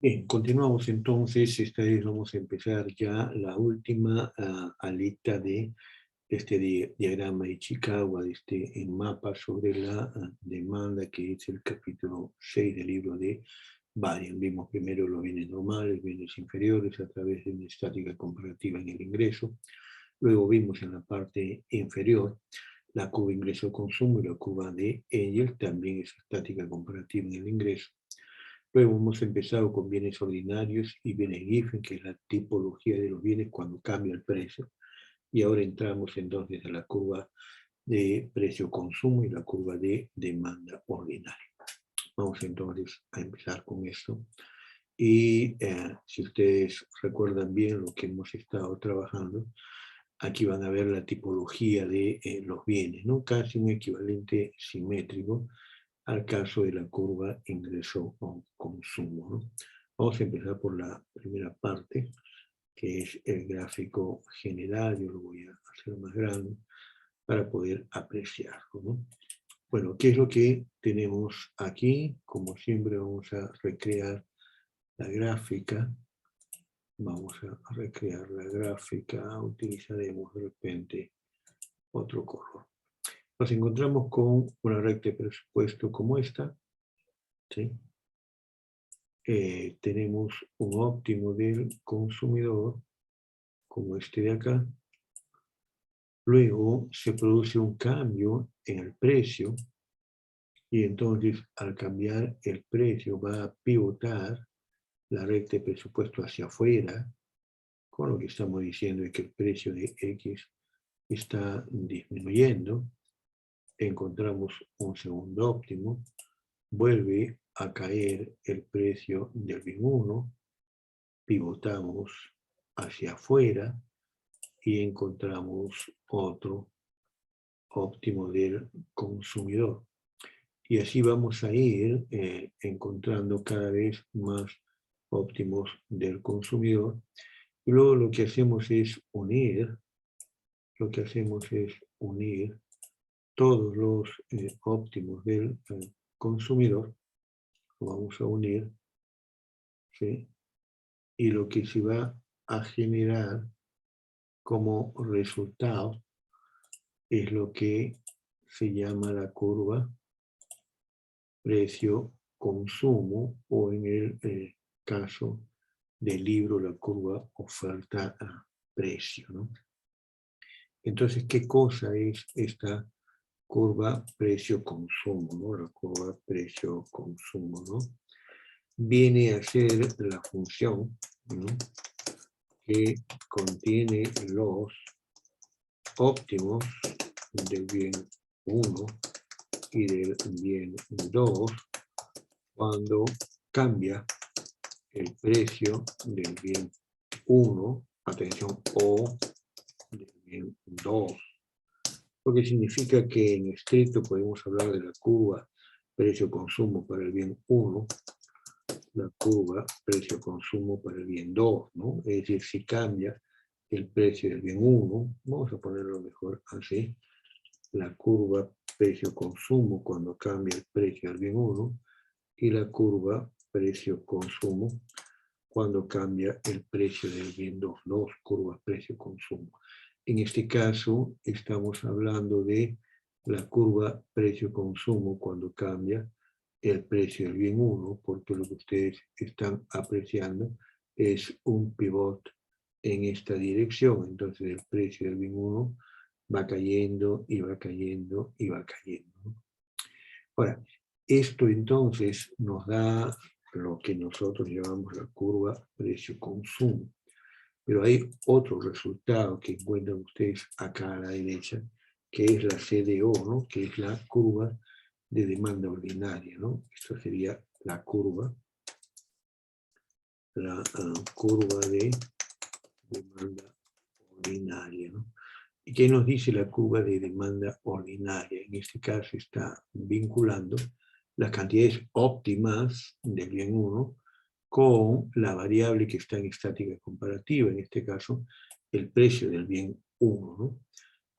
Bien, continuamos entonces. Esta vez vamos a empezar ya la última alita de este diagrama de Ichikawa, de este mapa sobre la demanda, que es el capítulo 6 del libro de Varian. Vimos primero los bienes normales, bienes inferiores, a través de una estática comparativa en el ingreso. Luego vimos en la parte inferior la curva ingreso-consumo y la curva de Engel, también es estática comparativa en el ingreso. Luego hemos empezado con bienes ordinarios y bienes Giffen, que es la tipología de los bienes cuando cambia el precio. Y ahora entramos entonces a la curva de precio-consumo y la curva de demanda ordinaria. Vamos entonces a empezar con esto. Y si ustedes recuerdan bien lo que hemos estado trabajando, aquí van a ver la tipología de los bienes, ¿no? Casi un equivalente simétrico al caso de la curva ingreso o consumo, ¿no? Vamos a empezar por la primera parte, que es el gráfico general. Yo lo voy a hacer más grande para poder apreciarlo, ¿no? Bueno, ¿qué es lo que tenemos aquí? Como siempre vamos a recrear la gráfica. Vamos a recrear la gráfica, utilizaremos de repente otro color. Nos encontramos con una recta de presupuesto como esta, ¿sí? Tenemos un óptimo del consumidor, como este de acá. Luego se produce un cambio en el precio, y entonces al cambiar el precio va a pivotar la recta de presupuesto hacia afuera, con lo que estamos diciendo es que el precio de X está disminuyendo. Encontramos un segundo óptimo, vuelve a caer el precio del bien 1, pivotamos hacia afuera y encontramos otro óptimo del consumidor. Y así vamos a ir encontrando cada vez más óptimos del consumidor. Y luego lo que hacemos es unir, todos los óptimos del consumidor, lo vamos a unir, ¿sí? Y lo que se va a generar como resultado es lo que se llama la curva precio-consumo, o en el caso del libro, la curva oferta-precio, ¿no? Entonces, ¿qué cosa es esta curva precio-consumo, ¿no? La curva precio-consumo, ¿no? Viene a ser la función, ¿no?, que contiene los óptimos del bien 1 y del bien 2 cuando cambia el precio del bien 1, atención, o del bien 2. Lo que significa que en estricto podemos hablar de la curva precio-consumo para el bien 1, la curva precio-consumo para el bien 2, ¿no? Es decir, si cambia el precio del bien 1, vamos a ponerlo mejor así, la curva precio-consumo cuando cambia el precio del bien 1 y la curva precio-consumo cuando cambia el precio del bien 2, dos curvas precio-consumo. En este caso estamos hablando de la curva precio-consumo cuando cambia el precio del bien 1, porque lo que ustedes están apreciando es un pivot en esta dirección. Entonces el precio del bien 1 va cayendo y va cayendo y va cayendo. Ahora, esto entonces nos da lo que nosotros llamamos la curva precio-consumo. Pero hay otro resultado que encuentran ustedes acá a la derecha, que es la CDO, ¿no?, que es la curva de demanda ordinaria, ¿no? Esto sería la curva de demanda ordinaria, ¿no? ¿Y qué nos dice la curva de demanda ordinaria? En este caso está vinculando las cantidades óptimas del bien 1 con la variable que está en estática comparativa, en este caso el precio del bien 1, ¿no?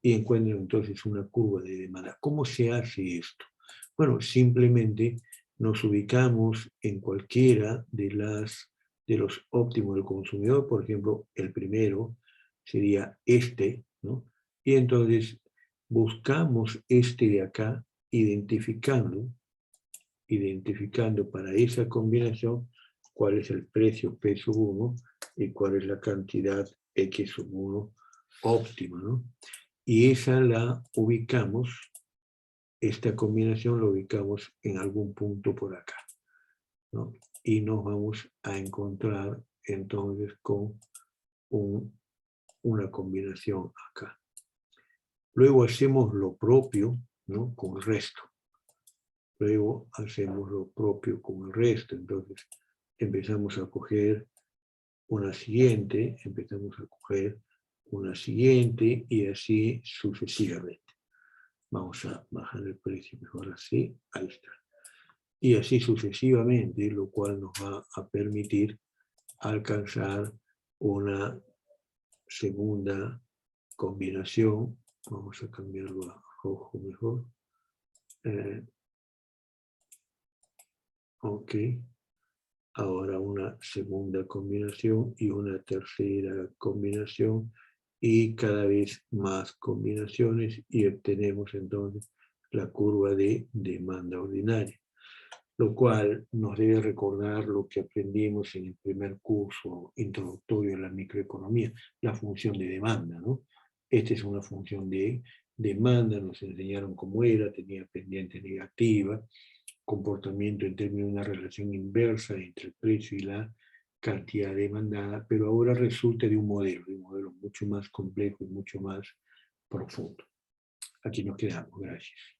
Y encuentran entonces una curva de demanda. ¿Cómo se hace esto? Bueno, simplemente nos ubicamos en cualquiera de los óptimos del consumidor. Por ejemplo, el primero sería este, ¿no? Y entonces buscamos este de acá, identificando para esa combinación cuál es el precio P sub 1 y cuál es la cantidad X sub 1 óptima, ¿no? Y esa la ubicamos, esta combinación la ubicamos en algún punto por acá, ¿no? Y nos vamos a encontrar entonces con una combinación acá. Luego hacemos lo propio, ¿no? Con el resto. Luego hacemos lo propio con el resto. Entonces empezamos a coger una siguiente, y así sucesivamente. Vamos a bajar el precio mejor así, ahí está. Y así sucesivamente, lo cual nos va a permitir alcanzar una segunda combinación. Vamos a cambiarlo a rojo mejor. Ok. Ahora una segunda combinación y una tercera combinación y cada vez más combinaciones y obtenemos entonces la curva de demanda ordinaria, lo cual nos debe recordar lo que aprendimos en el primer curso introductorio a la microeconomía, la función de demanda, ¿no? Esta es una función de demanda, nos enseñaron cómo era, tenía pendiente negativa, comportamiento en términos de una relación inversa entre el precio y la cantidad demandada, pero ahora resulta de un modelo mucho más complejo y mucho más profundo. Aquí nos quedamos. Gracias.